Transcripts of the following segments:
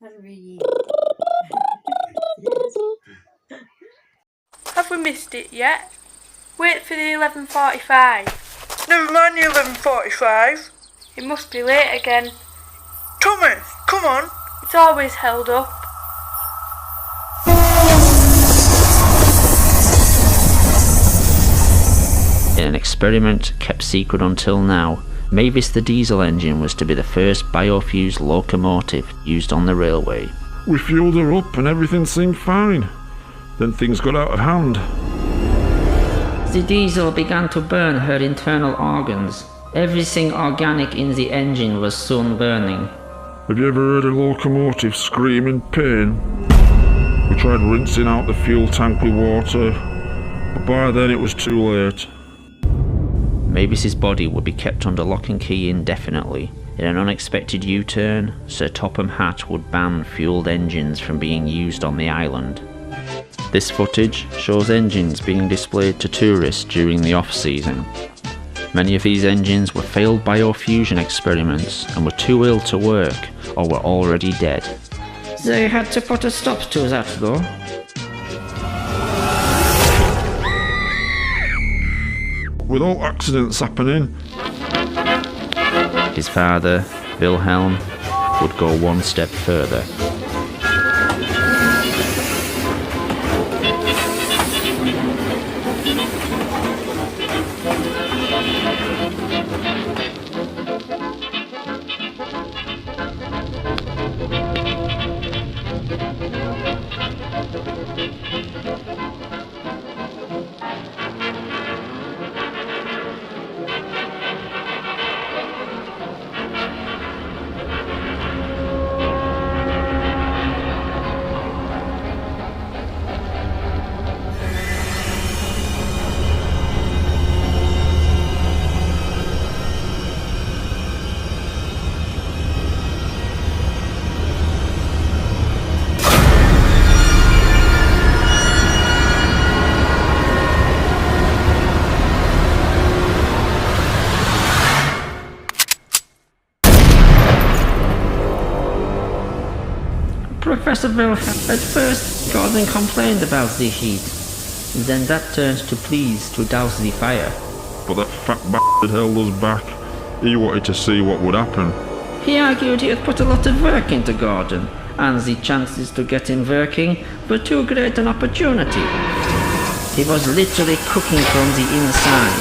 Have we missed it yet? Wait for the 11:45. Never mind the 11:45. It must be late again. Tommy, come on. It's always held up. In an experiment kept secret until now, Mavis the diesel engine was to be the first biofuels locomotive used on the railway. We fueled her up and everything seemed fine. Then things got out of hand. The diesel began to burn her internal organs. Everything organic in the engine was soon burning. Have you ever heard a locomotive scream in pain? We tried rinsing out the fuel tank with water, but by then it was too late. Mavis's body would be kept under lock and key indefinitely. In an unexpected U-turn, Sir Topham Hatt would ban fuelled engines from being used on the island. This footage shows engines being displayed to tourists during the off-season. Many of these engines were failed biofusion experiments and were too ill to work or were already dead. They had to put a stop to that though. With all accidents happening, His father, Wilhelm, would go one step further. Professor Wilhelm, at first Gordon complained about the heat. Then that turned to pleas to douse the fire. but that fat bastard held us back. He wanted to see what would happen. He argued he had put a lot of work into Gordon, and the chances to get him working were too great an opportunity. He was literally cooking from the inside.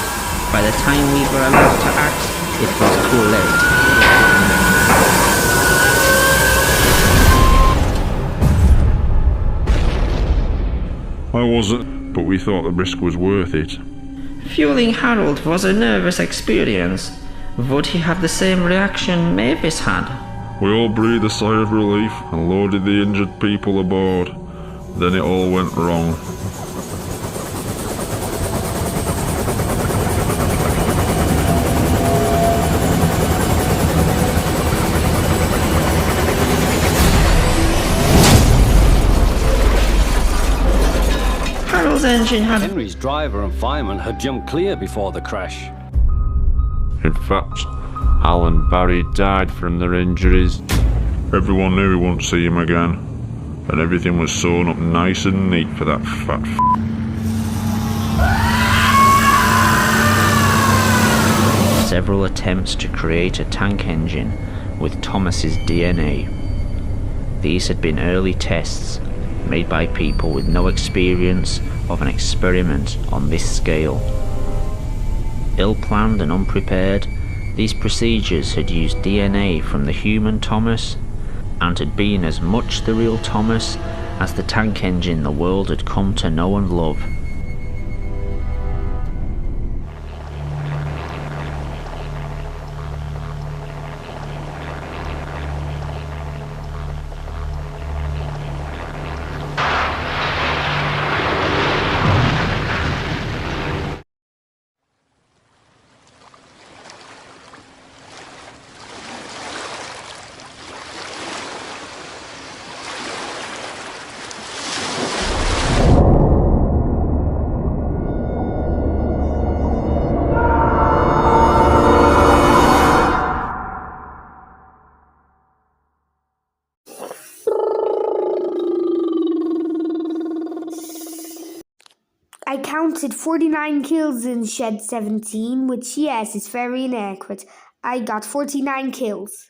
By the time we were allowed to act, it was too late. I wasn't, but we thought the risk was worth it. Fueling Harold was a nervous experience. Would he have the same reaction Mavis had? We all breathed a sigh of relief and loaded the injured people aboard. Then it all went wrong. Harold's engine had... Henry's driver and fireman had jumped clear before the crash. In fact, Al and Barry died from their injuries. Everyone knew we wouldn't see him again, and everything was sewn up nice and neat for that fat Several attempts to create a tank engine with Thomas's DNA. These had been early tests made by people with no experience of an experiment on this scale. Ill-planned and unprepared, these procedures had used DNA from the human Thomas and had been as much the real Thomas as the tank engine the world had come to know and love. I counted 49 kills in Shed 17, which, yes, is very inaccurate. I got 49 kills.